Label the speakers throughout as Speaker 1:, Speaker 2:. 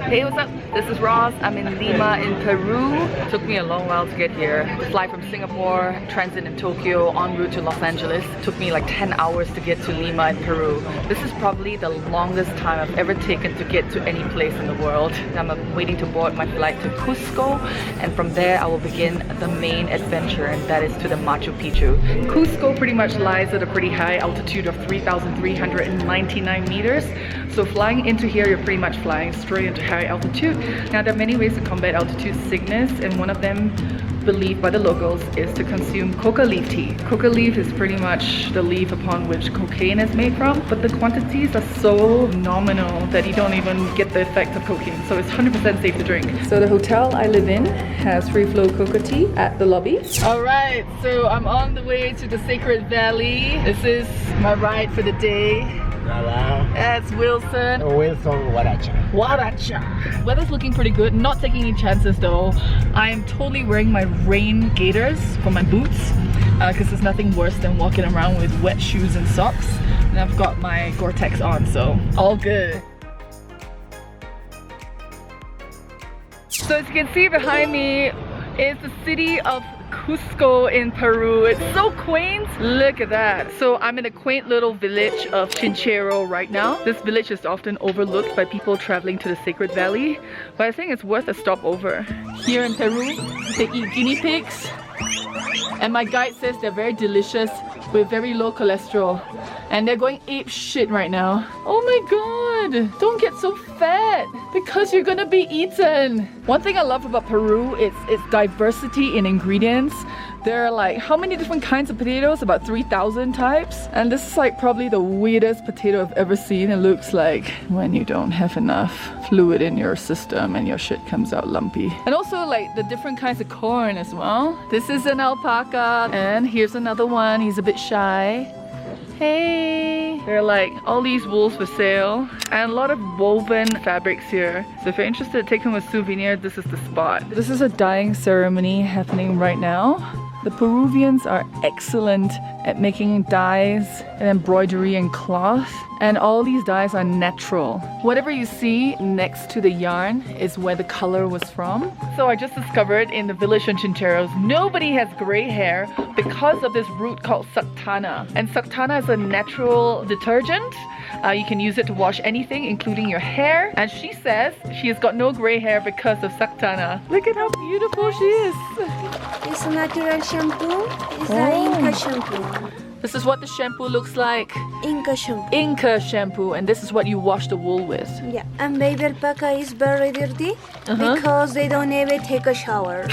Speaker 1: Hey, what's up? This is Rozz. I'm in Lima in Peru. It took me a long while to get here. Fly from Singapore, transit in Tokyo, en route to Los Angeles. It took me like 10 hours to get to Lima in Peru. This is probably the longest time I've ever taken to get to any place in the world. I'm waiting to board my flight to CUSCO, and from there I will begin the main adventure, and that is to the Machu Picchu. CUSCO pretty much lies at a pretty high altitude of 3,399 meters. So flying into here, you're pretty much flying straight into high altitude. Now there are many ways to combat altitude sickness, and one of them, believed by the locals, is to consume coca leaf tea. Coca leaf is pretty much the leaf upon which cocaine is made from, but the quantities are so nominal that you don't even get the effect of cocaine, so it's 100% safe to drink. So the hotel I live in has free flow coca tea at the lobby. Alright, so I'm on the way to the Sacred Valley. This is my ride for the day. That's Wilson.
Speaker 2: Wilson Waracha.
Speaker 1: Waracha. Weather's looking pretty good. Not taking any chances though. I am totally wearing my rain gaiters for my boots because there's nothing worse than walking around with wet shoes and socks. And I've got my Gore-Tex on, so all good. So as you can see behind me is the city of CUSCO in Peru. It's so quaint. Look at that. So I'm in a quaint little village of CHINCHERO right now. This village is often overlooked by people traveling to the Sacred Valley, but I think it's worth a stopover. Here in Peru, they eat guinea pigs, and my guide says they're very delicious with very low cholesterol, and they're going ape shit right now. Oh my god, don't get so fat because you're gonna be eaten. One thing I love about Peru is its diversity in ingredients. There are like, how many different kinds of potatoes? About 3,000 types. And this is like probably the weirdest potato I've ever seen. It looks like when you don't have enough fluid in your system and your shit comes out lumpy. And also like the different kinds of corn as well. This is an alpaca, and here's another one. He's a bit shy. Hey! There are like all these wools for sale and a lot of woven fabrics here. So if you're interested, take home a souvenir, this is the spot. This is a dyeing ceremony happening right now. The Peruvians are excellent at making dyes and embroidery and cloth, and all these dyes are natural. Whatever you see next to the yarn is where the color was from. So I just discovered in the village of Chincheros, nobody has gray hair because of this root called Sactana. And Sactana is a natural detergent. You can use it to wash anything, including your hair. And she says she has got no gray hair because of Sactana. Look at how beautiful she is.
Speaker 3: It's a natural shampoo. It's an Inca shampoo.
Speaker 1: This is what the shampoo looks like.
Speaker 3: Inca shampoo.
Speaker 1: Inca shampoo, and this is what you wash the wool with.
Speaker 3: Yeah, and baby alpaca is very dirty because they don't ever take a shower.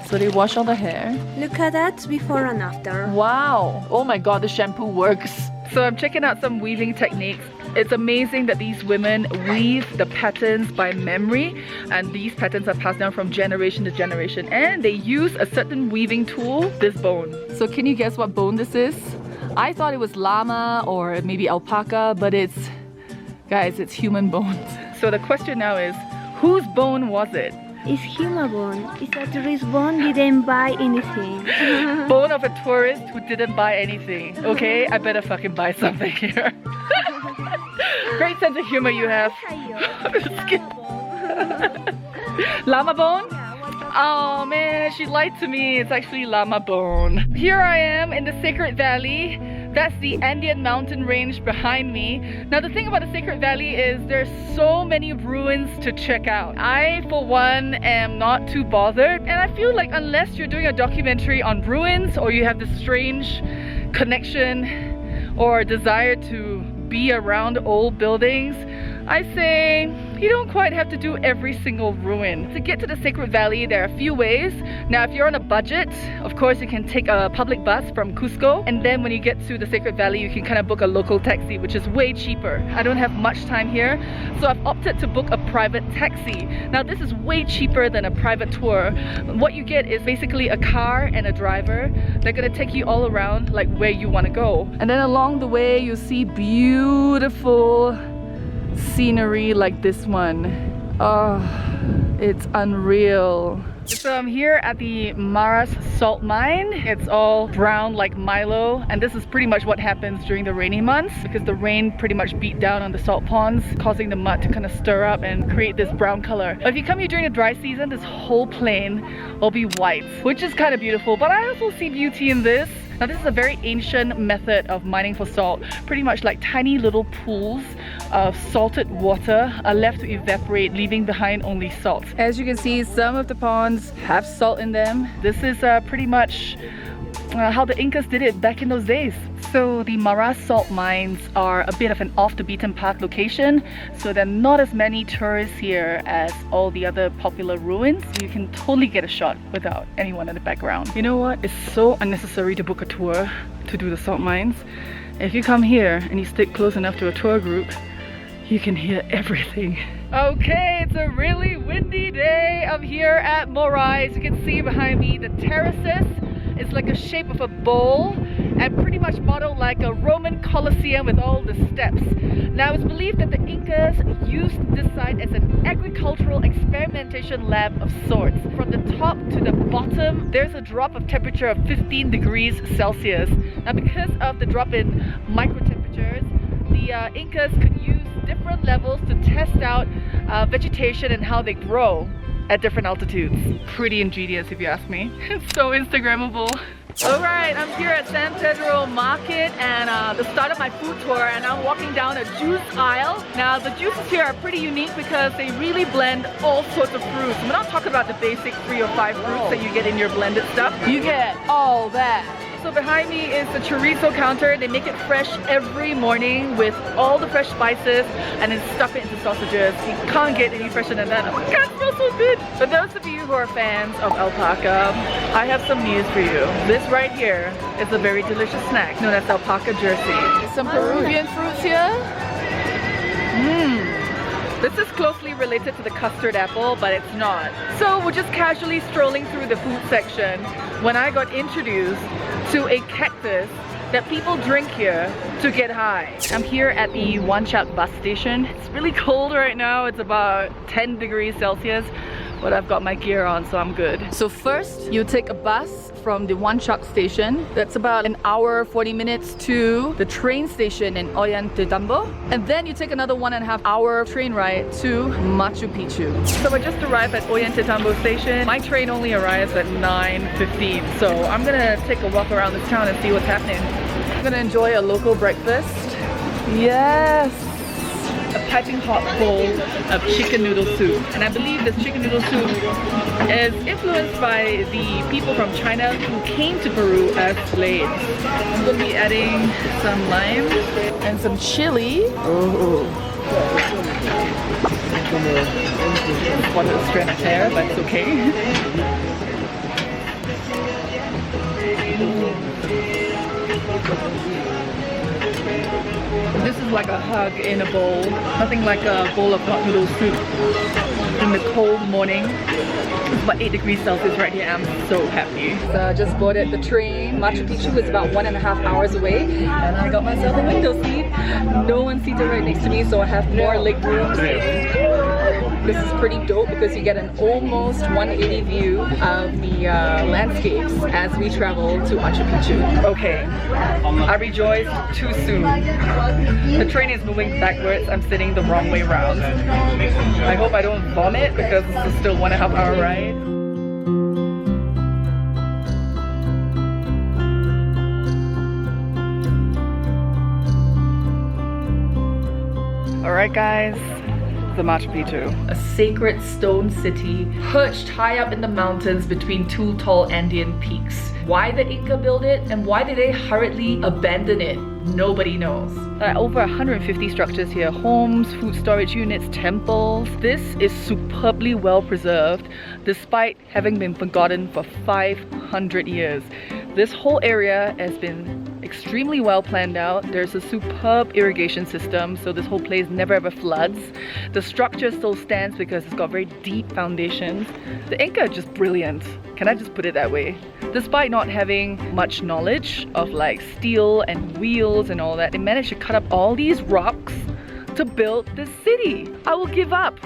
Speaker 1: So they wash all the hair.
Speaker 3: Look at that before and after.
Speaker 1: Wow. Oh my god, the shampoo works. So I'm checking out some weaving techniques. It's amazing that these women weave the patterns by memory, and these patterns are passed down from generation to generation, and they use a certain weaving tool, this bone. So can you guess what bone this is? I thought it was llama or maybe alpaca, but it's, guys, it's human bones. So the question now is, whose bone was it?
Speaker 3: It's human bone. It's a tourist bone, didn't buy anything.
Speaker 1: Bone of a tourist who didn't buy anything. Okay, I better fucking buy something here. Great sense of humor you have. Llama bone? Oh man, she lied to me. It's actually llama bone. Here I am in the Sacred Valley. That's the Andean mountain range behind me. Now the thing about the Sacred Valley is there's so many ruins to check out. I, for one, am not too bothered. And I feel like unless you're doing a documentary on ruins or you have this strange connection or desire to be around old buildings, I say you don't quite have to do every single ruin. To get to the Sacred Valley, there are a few ways. Now, if you're on a budget, of course, you can take a public bus from CUSCO, and then when you get to the Sacred Valley, you can kind of book a local taxi, which is way cheaper. I don't have much time here, so I've opted to book a private taxi. Now, this is way cheaper than a private tour. What you get is basically a car and a driver. They're gonna take you all around, like where you want to go. And then along the way, you'll see beautiful scenery like this one. Oh, it's unreal. So I'm here at the Maras salt mine. It's all brown like Milo, and this is pretty much what happens during the rainy months because the rain pretty much beat down on the salt ponds, causing the mud to kind of stir up and create this brown color. But if you come here during the dry season, this whole plain will be white, which is kind of beautiful. But I also see beauty in this. Now this is a very ancient method of mining for salt. Pretty much like tiny little pools of salted water are left to evaporate, leaving behind only salt. As you can see, some of the ponds have salt in them. This is pretty much how the Incas did it back in those days. So the Maras salt mines are a bit of an off the beaten path location, so there are not as many tourists here as all the other popular ruins. You can totally get a shot without anyone in the background. You know what? It's so unnecessary to book a tour to do the salt mines. If you come here and you stick close enough to a tour group, you can hear everything. Okay, it's a really windy day. I'm here at Morai. As you can see behind me, the terraces is like a shape of a bowl and pretty much modeled like a Roman Colosseum with all the steps. Now it's believed that the Incas used this site as an agricultural experimentation lab of sorts. From the top to the bottom, there's a drop of temperature of 15 degrees Celsius. Now because of the drop in microtemperatures, the Incas could use different levels to test out vegetation and how they grow at different altitudes. Pretty ingenious if you ask me. It's so Instagrammable. Alright, I'm here at San Pedro Market and the start of my food tour, and I'm walking down a juice aisle. Now the juices here are pretty unique because they really blend all sorts of fruits. We're not talking about the basic 3 or 5 fruits that you get in your blended stuff. You get all that. So behind me is the chorizo counter. They make it fresh every morning with all the fresh spices and then stuff it into sausages. You can't get any fresher than that. Oh my god, it smells so good! For those of you who are fans of alpaca, I have some news for you. This right here is a very delicious snack known as alpaca jersey. Some Peruvian fruits here. This is closely related to the custard apple, but it's not. So we're just casually strolling through the food section when I got introduced to a cactus that people drink here to get high. I'm here at the Wanchak bus station. It's really cold right now. It's about 10 degrees Celsius, but I've got my gear on, so I'm good. So first, you take a bus from the Wanchak station. That's about an hour, 40 minutes to the train station in Ollantaytambo. And then you take another 1.5 hour train ride to Machu Picchu. So I just arrived at Ollantaytambo station. My train only arrives at 9:15. So I'm gonna take a walk around this town and see what's happening. I'm gonna enjoy a local breakfast. Yes! A piping hot bowl of chicken noodle soup. And I believe this chicken noodle soup is influenced by the people from China who came to Peru as slaves. I'm going to be adding some lime and some chili. Oh. What a strand of hair, but it's okay. This is like a hug in a bowl. Nothing like a bowl of hot noodle soup in the cold morning. It's about 8 degrees Celsius right here. I'm so happy. So I just boarded the train. Machu Picchu is about 1.5 hours away, and I got myself a window seat. No one seated right next to me, so I have more leg room. This is pretty dope because you get an almost 180 view of the landscapes as we travel to Machu Picchu. Okay, I rejoiced too soon. The train is moving backwards. I'm sitting the wrong way around. I hope I don't vomit because this is still 1.5 hour ride. Alright guys, the Machu Picchu. A sacred stone city perched high up in the mountains between 2 tall Andean peaks. Why the Inca built it and why did they hurriedly abandon it? Nobody knows. There are over 150 structures here. Homes, food storage units, temples. This is superbly well preserved despite having been forgotten for 500 years. This whole area has been extremely well planned out. There's a superb irrigation system, so this whole place never ever floods. The structure still stands because it's got very deep foundations. The Inca are just brilliant. Can I just put it that way? Despite not having much knowledge of like steel and wheels and all that, they managed to cut up all these rocks to build this city. I will give up.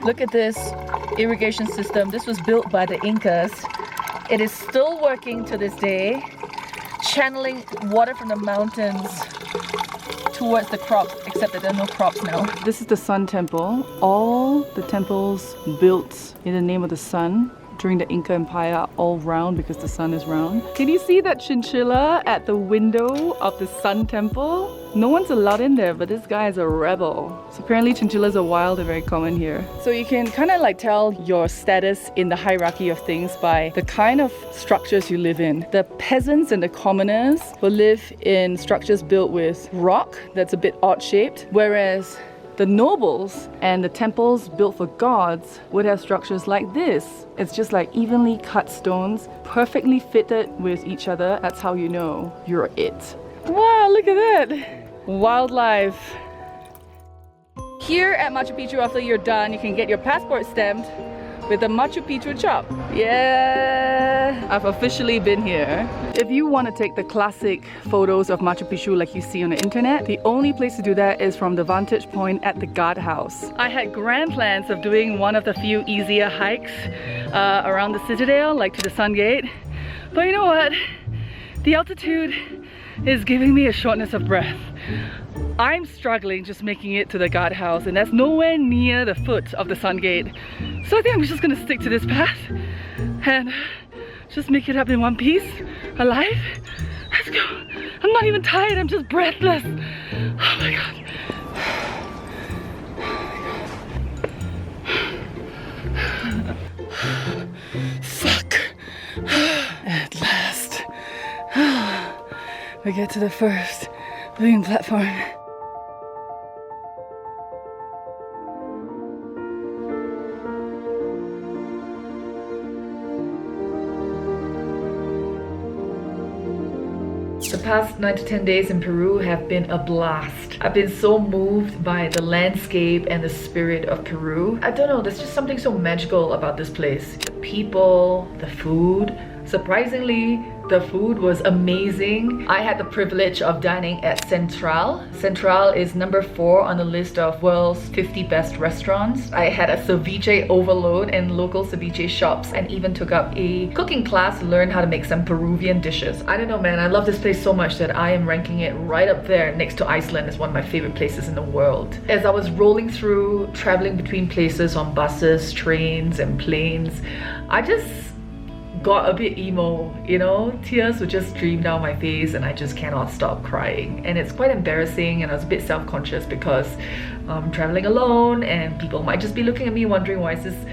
Speaker 1: Look at this irrigation system. This was built by the Incas. It is still working to this day, channeling water from the mountains towards the crops, except that there are no crops now. This is the Sun Temple. All the temples built in the name of the sun during the Inca Empire are all round because the sun is round. Can you see that chinchilla at the window of the Sun Temple? No one's allowed in there, but this guy is a rebel. So apparently chinchillas are wild and very common here. So you can kind of like tell your status in the hierarchy of things by the kind of structures you live in. The peasants and the commoners will live in structures built with rock that's a bit odd shaped, whereas the nobles and the temples built for gods would have structures like this. It's just like evenly cut stones, perfectly fitted with each other. That's how you know you're it. Wow, look at that! Wildlife. Here at Machu Picchu, after you're done, you can get your passport stamped with the Machu Picchu chop. Yeah, I've officially been here. If you want to take the classic photos of Machu Picchu like you see on the internet, the only place to do that is from the vantage point at the guardhouse. I had grand plans of doing one of the few easier hikes around the citadel, like to the Sun Gate. But you know what? The altitude is giving me a shortness of breath. I'm struggling just making it to the guardhouse, and that's nowhere near the foot of the Sun Gate. So I think I'm just gonna stick to this path and just make it up in one piece, alive. Let's go. I'm not even tired, I'm just breathless. Oh my God. Fuck. At last. We get to the first viewing platform. The past 9 to 10 days in Peru have been a blast. I've been so moved by the landscape and the spirit of Peru. I don't know, there's just something so magical about this place. The people, the food. Surprisingly, the food was amazing. I had the privilege of dining at Central. Central is number 4 on the list of world's 50 best restaurants. I had a ceviche overload in local ceviche shops and even took up a cooking class to learn how to make some Peruvian dishes. I don't know, man, I love this place so much that I am ranking it right up there next to Iceland as one of my favorite places in the world. As I was rolling through, traveling between places on buses, trains and planes, I just got a bit emo, you know? Tears would just stream down my face and I just cannot stop crying. And it's quite embarrassing, and I was a bit self-conscious because I'm traveling alone and people might just be looking at me wondering, why is this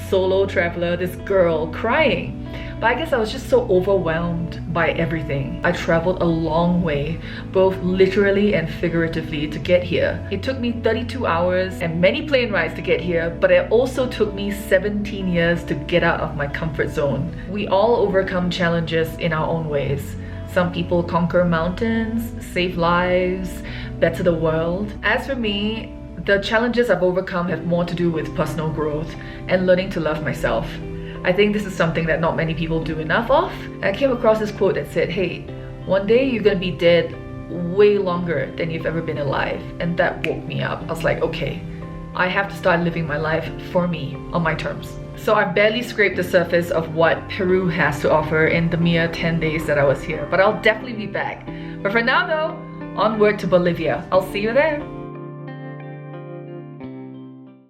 Speaker 1: solo traveler, this girl, crying? But I guess I was just so overwhelmed by everything. I traveled a long way, both literally and figuratively, to get here. It took me 32 hours and many plane rides to get here, but it also took me 17 years to get out of my comfort zone. We all overcome challenges in our own ways. Some people conquer mountains, save lives, better the world. As for me, the challenges I've overcome have more to do with personal growth and learning to love myself. I think this is something that not many people do enough of. And I came across this quote that said, hey, one day you're gonna be dead way longer than you've ever been alive. And that woke me up. I was like, okay, I have to start living my life for me, on my terms. So I barely scraped the surface of what Peru has to offer in the mere 10 days that I was here. But I'll definitely be back. But for now though, onward to Bolivia. I'll see you there.